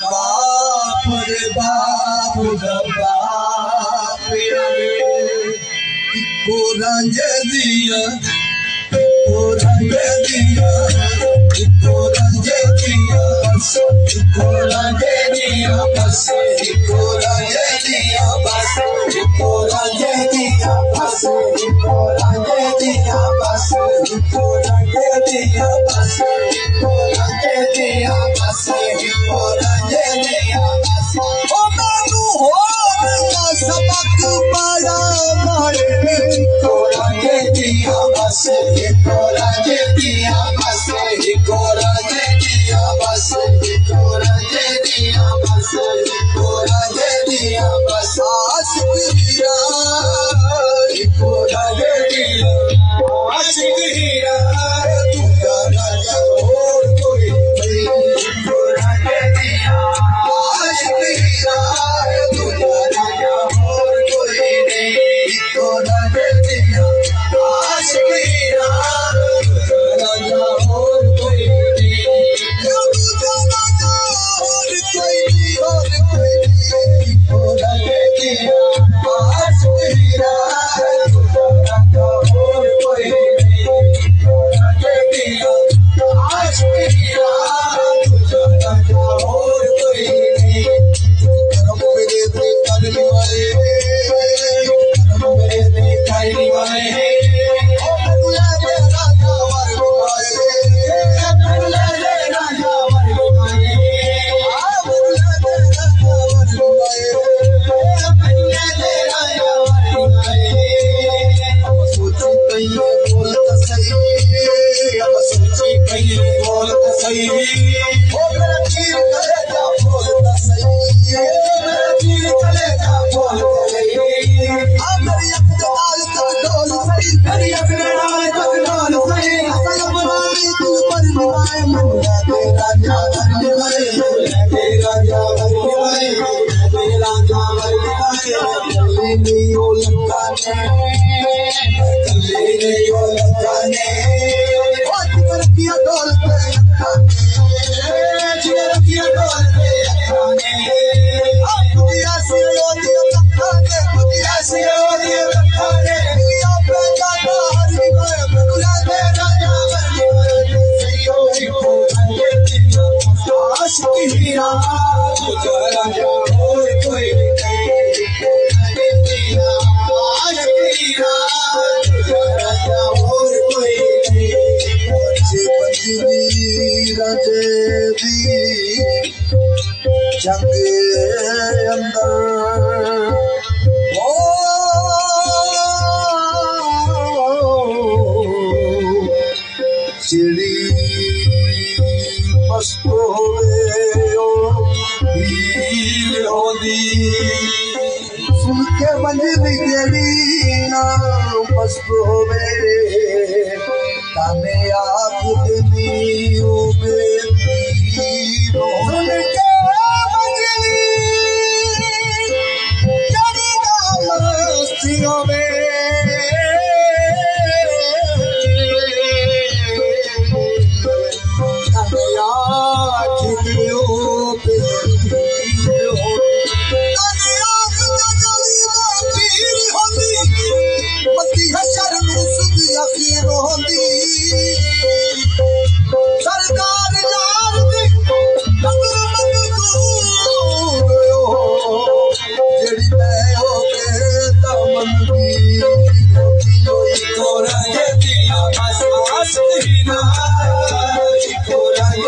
बाप रे बाप बाप इको रंग दिया इको रंग दिया इको रंग दिया इको रंग दिया बस इको रंग दिया बस इको रंग दिया बस इको रंग दिया बस इको रंग दिया बस इको रंग दिया बस इको रंग दिया बस ओ मानू हो का सबक पाया मारे इको रंग दिया बस इको रंग दिया बस इको रंग दिया बस इको रंग दिया बस इको रंग दिया बस आशिक हीरा इको रंग दिया आशिक हीरा तुझा राजा और कोई नहीं इको रंग दिया आशिक हीरा तुझा राजा और कोई नहीं इको रंग दिया आशिक हीरा तुझा राजा और कोई नहीं तुझा राजा और कोई नहीं इको रंग दिया आशिक हीरा तुझा राजा और कोई नहीं इको रंग दिया आशिक हीरा तुझा राजा और कोई नहीं करम मेरे ते करने वाले करम मेरे ते करने वाले ओ मुला दे राजा वर गुमाए मुला दे राजा वर गुमाए आ मुला दे राजा वर गुमाए मुला दे राजा वर गुमाए अब सोची कहीं बोलता सही अब सोची कहीं बोलता सही ओ मेरा तीर कलेजा बोलता सही मेरा तीर कलेजा बोलता सही आ मेरी अकदाल तक डोल सही मेरी अकदाल तक डोल सही सलाम वाली दिल पर निभाए मुला दे राजा वर निभाए मुला दे राजा वर निभाए मुला दे राजा वर निभाए कल्ले नहीं हो लगा कल्ले नहीं हो लगा ओ जिगर किया डोल पे जिगर किया डोल पे दुनिया से रोती लखाने दुनिया से रोती लखाने दुनिया पे जाना हर निभाए मुला दे राजा वर निभाए सैयो इको रंग दिया आशिक हीरा तुझा राजा और कोई नहीं इको रंग दिया आशिक हीरा तुझा राजा और कोई नहीं जे बंदी राजे दी जंग अंदर ओ चिड़ी मस्त होवे ओ हीर होदी सुन के मंजिल जेड़ी ना मस्त होवे ताने आप दिनी होवे हीर सुन के मंजिल जेड़ी ना मस्त होवे सरकार यार दी जेड़ी मैं हो के तमन दी इको रंग दिया बस आशिक हीरा इको रंग